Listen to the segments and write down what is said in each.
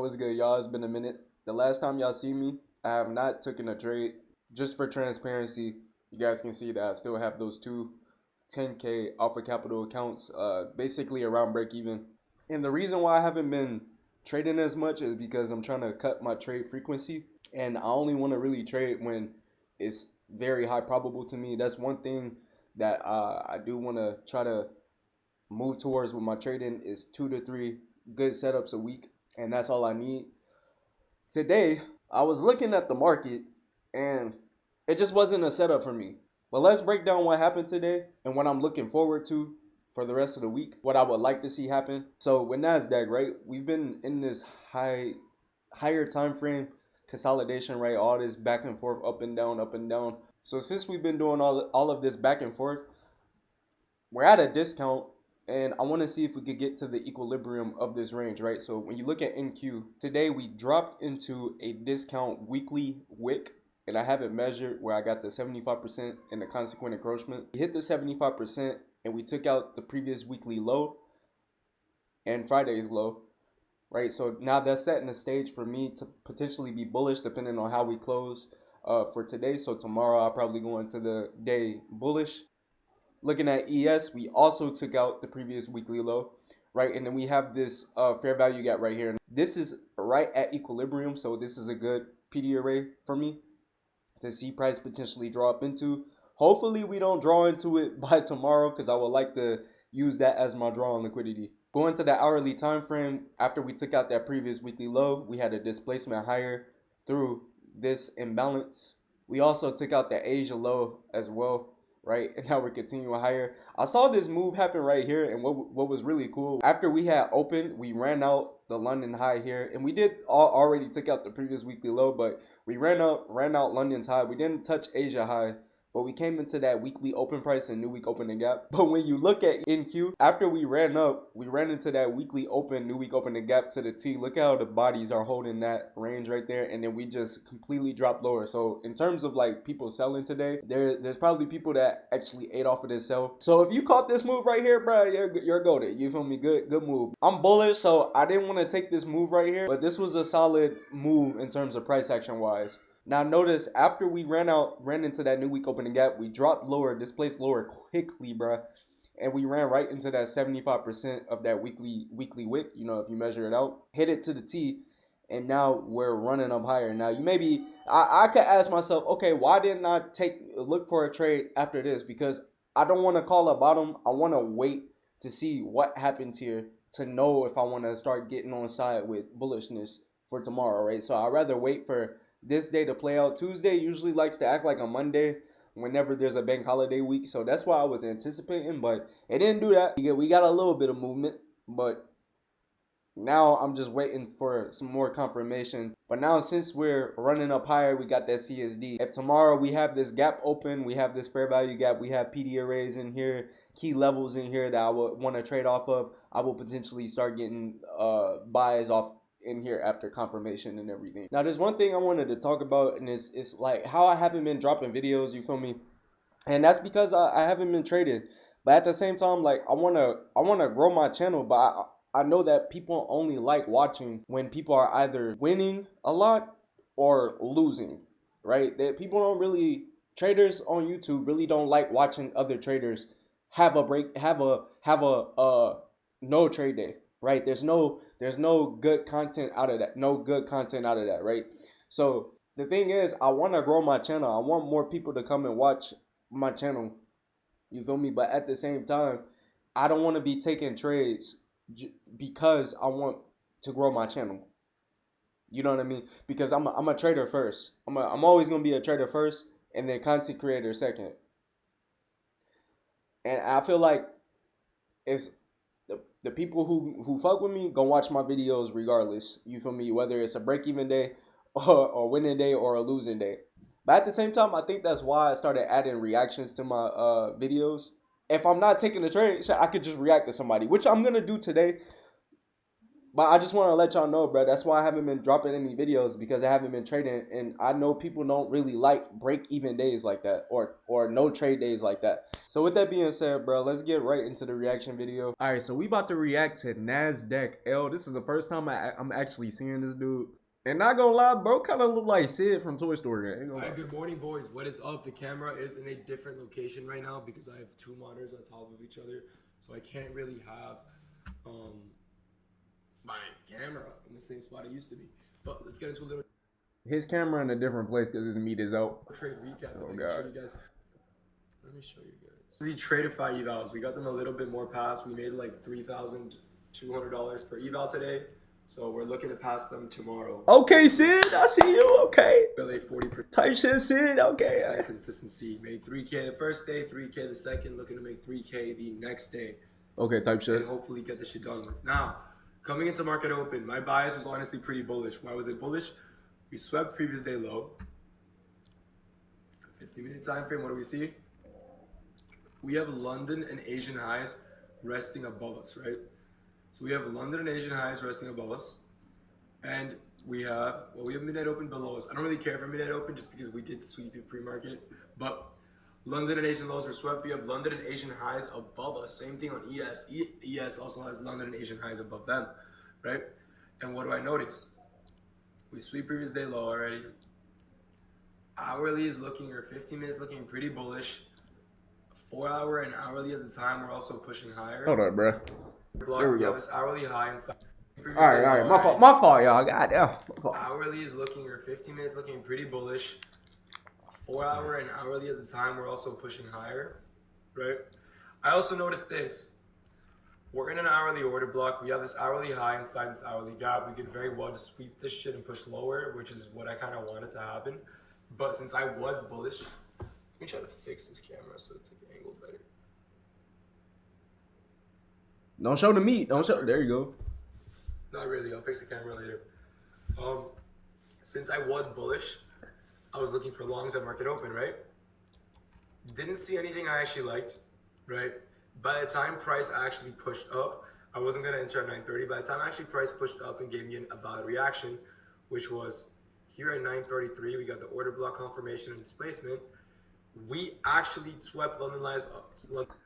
What's good, y'all? It's been a minute. The last time y'all see me, I have not taken a trade. Just for transparency, you guys can see that I still have those two 10K Alpha Capital accounts, basically around break even. And the reason why I haven't been trading as much is because I'm trying to cut my trade frequency, and I only want to really trade when it's very high probable to me. That's one thing that I do want to try to move towards with my trading is 2 to 3 good setups a week, and that's all I need. Today, I was looking at the market and it just wasn't a setup for me. But let's break down what happened today and what I'm looking forward to for the rest of the week, what I would like to see happen. So with Nasdaq, right, we've been in this higher time frame consolidation, right? All this back and forth, up and down, up and down. So since we've been doing all of this back and forth, we're at a discount, and I want to see if we could get to the equilibrium of this range, right? So when you look at NQ, today we dropped into a discount weekly wick, and I have it measured where I got the 75% and the consequent encroachment. We hit the 75% and we took out the previous weekly low and Friday's low, right? So now that's setting the stage for me to potentially be bullish depending on how we close for today. So tomorrow I'll probably go into the day bullish. Looking at ES, we also took out the previous weekly low, right? And then we have this fair value gap right here. This is right at equilibrium, so this is a good PD array for me to see price potentially draw up into. Hopefully we don't draw into it by tomorrow, because I would like to use that as my draw on liquidity. Going to the hourly time frame, after we took out that previous weekly low, we had a displacement higher through this imbalance. We also took out the Asia low as well, right? And now we're continuing higher. I saw this move happen right here, and what was really cool, after we had opened, we ran out the London high here, and we did already took out the previous weekly low, but we ran out London's high. We didn't touch Asia high, but we came into that weekly open price and new week opening gap. But when you look at NQ, after we ran up, we ran into that weekly open, new week opening gap to the T. Look at how the bodies are holding that range right there, and then we just completely dropped lower. So in terms of like people selling today, there's probably people that actually ate off of this sell. So if you caught this move right here, bro, you're goated. You feel me? Good move. I'm bullish, so I didn't want to take this move right here, but this was a solid move in terms of price action wise. Now notice, after we ran into that new week opening gap, we dropped lower, displaced lower quickly, bruh. And we ran right into that 75% of that weekly wick, you know, if you measure it out. Hit it to the T, and now we're running up higher. Now you maybe, I could ask myself, okay, why didn't I look for a trade after this? Because I don't want to call a bottom. I want to wait to see what happens here to know if I want to start getting on side with bullishness for tomorrow, right? So I'd rather wait for this day to play out. Tuesday usually likes to act like a Monday whenever there's a bank holiday week, so that's why I was anticipating, but it didn't do that. We got a little bit of movement, but now I'm just waiting for some more confirmation. But now since we're running up higher, we got that CSD. If tomorrow we have this gap open, we have this fair value gap, we have PD arrays in here, key levels in here that I would want to trade off of, I will potentially start getting buys off in here after confirmation and everything. Now there's one thing I wanted to talk about, and it's like how I haven't been dropping videos, you feel me? And that's because I haven't been trading. But at the same time, like I wanna grow my channel, but I know that people only like watching when people are either winning a lot or losing, right? That people don't really, traders on YouTube really don't like watching other traders have a no trade day, right? There's no good content out of that. No good content out of that, right? So the thing is, I want to grow my channel. I want more people to come and watch my channel. You feel me? But at the same time, I don't want to be taking trades because I want to grow my channel. You know what I mean? Because I'm a trader first. I'm always gonna be a trader first, and then content creator second. And I feel like it's the people who fuck with me gonna watch my videos regardless. You feel me? Whether it's a break even day or winning day or a losing day. But at the same time, I think that's why I started adding reactions to my videos. If I'm not taking a trade, I could just react to somebody, which I'm gonna do today. But I just want to let y'all know, bro. That's why I haven't been dropping any videos because I haven't been trading, and I know people don't really like break-even days like that, or no trade days like that. So with that being said, bro, let's get right into the reaction video. All right, so we about to react to Nasdaq L. This is the first time I'm actually seeing this dude. And not gonna lie, bro, kind of look like Sid from Toy Story. All right, good morning, boys. What is up? The camera is in a different location right now because I have two monitors on top of each other, so I can't really have my camera in the same spot it used to be. But let's get into a little his camera in a different place because his meat is out. trade recap. Oh, God. God. Show you guys. Let me show you guys. The Tradeify evals, we got them a little bit more past. We made like $3,200 per eval today. So we're looking to pass them tomorrow. Okay, Sid, I see you. Okay. Really 40% Type shit, Sid. Okay. consistency. Made 3K the first day, 3K the second. Looking to make 3K the next day. Okay, type shit. And hopefully get this shit done with. Now, coming into market open, my bias was honestly pretty bullish. Why was it bullish? We swept previous day low. 15-minute time frame. What do we see? We have London and Asian highs resting above us, right? So we have London and Asian highs resting above us, and we have midnight open below us. I don't really care for midnight open just because we did sweep in pre-market, but London and Asian lows were swept. We have London and Asian highs above us. Same thing on ES. ES also has London and Asian highs above them, right? And what do I notice? We sweep previous day low already. Hourly is looking, or 15 minutes looking pretty bullish. 4 hour and hourly at the time, we're also pushing higher. Hold up, bro. There we go. Have this hourly high inside. All right. My fault, y'all. Goddamn. Hourly is looking, or 15 minutes looking pretty bullish. 4 hour and hourly at the time, we're also pushing higher, right? I also noticed this. We're in an hourly order block. We have this hourly high inside this hourly gap. We could very well just sweep this shit and push lower, which is what I kind of wanted to happen. But since I was bullish, let me try to fix this camera so it's like angled better. Don't show the meat. Don't show. There you go. Not really. I'll fix the camera later. Since I was bullish, I was looking for longs at market open, right? Didn't see anything I actually liked, right? By the time price actually pushed up, I wasn't gonna enter at 9:30. By the time actually price pushed up and gave me a valid reaction, which was here at 9:33, we got the order block confirmation and displacement. We actually swept London highs.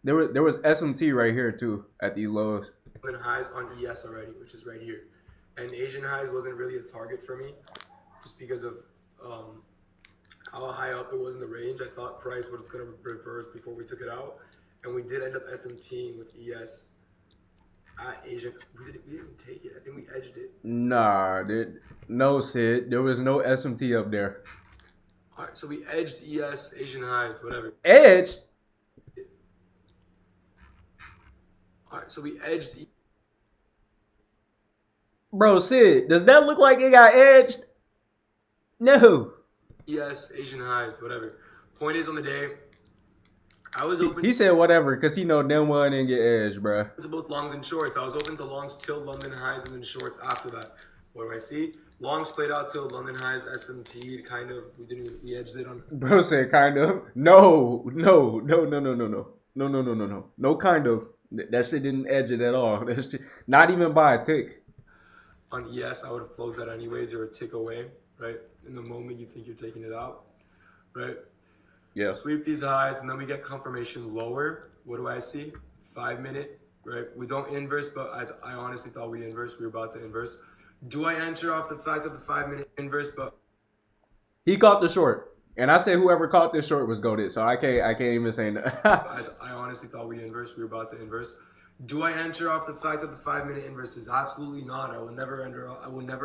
There was SMT right here too at these lows. London highs on ES already, which is right here, and Asian highs wasn't really a target for me, just because of how high up it was in the range. I thought price was going to reverse before we took it out, and we did end up SMTing with ES at Asia. We didn't even take it. I think we edged it. Nah, dude. No, Sid. There was no SMT up there. All right, so we edged ES, Asian highs, whatever. Edged? All right, so we edged. Bro, Sid, does that look like it got edged? No. ES, Asian highs, whatever. Point is, on the day, I was open. He said whatever because he know damn well I didn't get edged, bro. To both longs and shorts. I was open to longs till London highs and then shorts after that. What do I see? Longs played out till London highs, SMT, kind of. We edged it on. Bro said kind of. No, kind of. That shit didn't edge it at all. That shit, not even by a tick. On ES, I would have closed that anyways. You're a tick away, right? In the moment you think you're taking it out, right? Yeah. Sweep these highs, and then we get confirmation lower. What do I see? 5 minute, right? We don't inverse, but I honestly thought we inverse. We were about to inverse. Do I enter off the fact of the 5 minute inverse? But he caught the short, and I say whoever caught this short was goated. So I can't even say that. I honestly thought we inverse. We were about to inverse. Do I enter off the fact of the 5 minute inverses? Absolutely not. I will never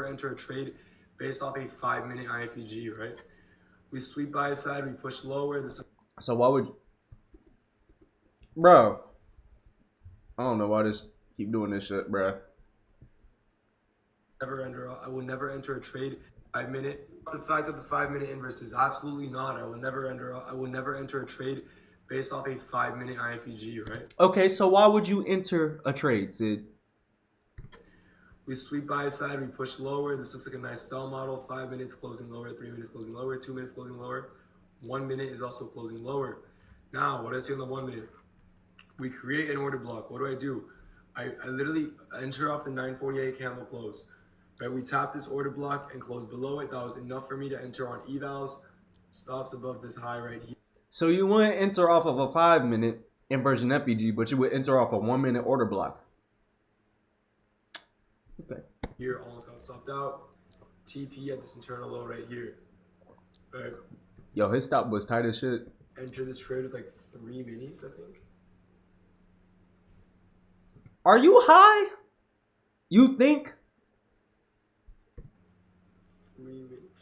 enter a trade based off a 5 minute IFEG, right? We sweep by side, we push lower. So why would, bro? I don't know why this keep doing this shit, bro. I will never enter a trade 5 minute. The fact of the 5 minute inverses, absolutely not. I will never enter a trade based off a 5 minute IFEG, right? Okay, so why would you enter a trade, Sid? We sweep by side, we push lower. This looks like a nice sell model. 5 minutes closing lower, 3 minutes closing lower, 2 minutes closing lower. 1 minute is also closing lower. Now, what do I see on the 1 minute? We create an order block. What do? I literally entered off the 948 candle close. Right, we tapped this order block and closed below it. That was enough for me to enter on evals. Stops above this high right here. So you wouldn't enter off of a 5-minute inversion FEG, but you would enter off a 1-minute order block. Okay. Here almost got stopped out. TP at this internal low right here. Right. Yo, his stop was tight as shit. Enter this trade with like 3 minis, I think. Are you high? You think?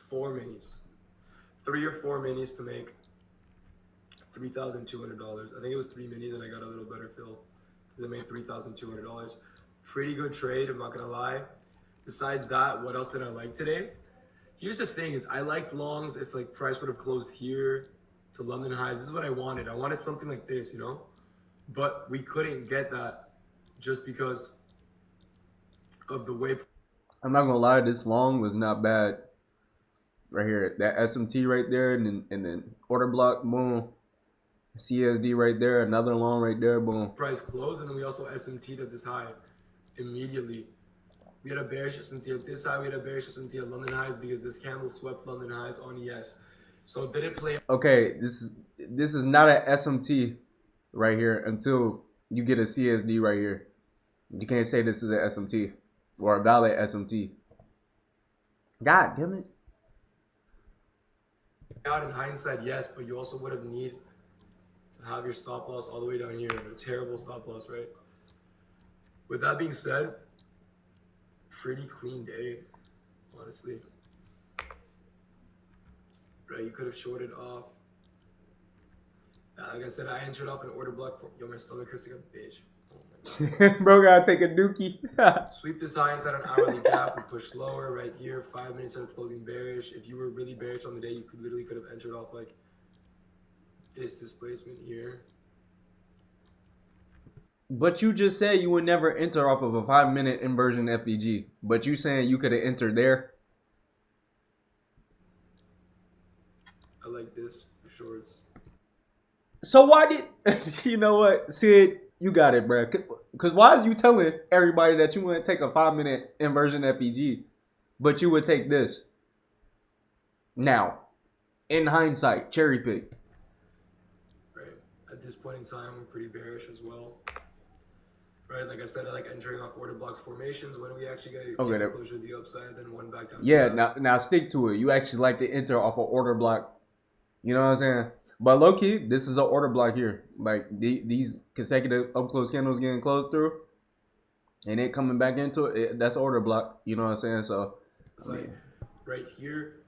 4 minis. 3 or 4 minis to make $3,200. I think it was 3 minis and I got a little better fill because I made $3,200. Pretty good trade, I'm not gonna lie. Besides that, what else did I like today? Here's the thing is I liked longs if like price would have closed here to London highs. This is what I wanted. I wanted something like this, you know? But we couldn't get that just because of the way. I'm not gonna lie, this long was not bad. Right here, that SMT right there, and then order block, boom. CSD right there, another long right there, boom. Price closed, and then we also SMT'd at this high immediately. We had a bearish SMT at this high, we had a bearish SMT at London highs because this candle swept London highs on ES. So did it play? Okay, this is not an SMT right here until you get a CSD right here. You can't say this is an SMT or a valid SMT. God damn it. Out in hindsight, yes, but you also would have need to have your stop loss all the way down here. A terrible stop loss, right? With that being said, pretty clean day, honestly. Right, you could have shorted off. Like I said, I entered off an order block for my stomach hurts like a bitch. Oh my God. Bro, gotta take a dookie. Sweep this high inside an hourly gap. We push lower right here. 5 minutes of closing bearish. If you were really bearish on the day, you could literally could have entered off like this displacement here. But you just said you would never enter off of a 5-minute inversion FEG. But you saying you could have entered there? I like this for shorts. So why did you know what, Sid? You got it, bro. Cause why is you telling everybody that you wouldn't take a 5-minute inversion FEG, but you would take this? Now, in hindsight, cherry pick. Right. At this point in time, we're pretty bearish as well. Right. Like I said, I like entering off order blocks formations when we actually get closer to the upside, then one back down. Yeah. Now stick to it. You actually like to enter off an order block. You know what I'm saying? But low key, this is an order block here. Like these consecutive up close candles getting closed through, and it coming back into it. That's order block. You know what I'm saying? So it's like right here,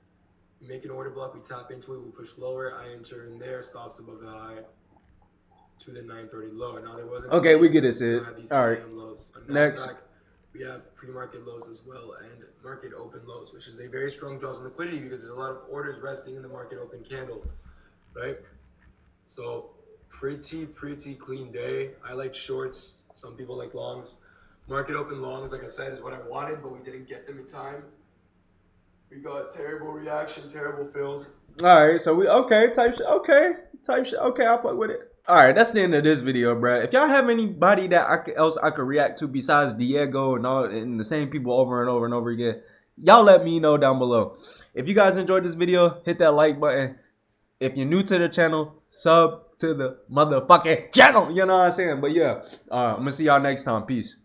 we make an order block. We tap into it. We push lower. I enter in there. Stops above the high to the 930 low. Now there wasn't. Okay, we get it, Sid. All right. Next, we have pre-market lows as well and market open lows, which is a very strong draws on liquidity because there's a lot of orders resting in the market open candle. Right, so pretty clean day. I like shorts. Some people like longs. Market open longs, like I said, is what I wanted, but we didn't get them in time. We got terrible reaction, terrible fills. All right, so we type shit. Okay, I'll fuck with it. All right, that's the end of this video, bro. If y'all have anybody that else I could react to besides Diego and the same people over and over and over again, y'all let me know down below. If you guys enjoyed this video, hit that like button. If you're new to the channel, sub to the motherfucking channel. You know what I'm saying? But yeah, I'm going to see y'all next time. Peace.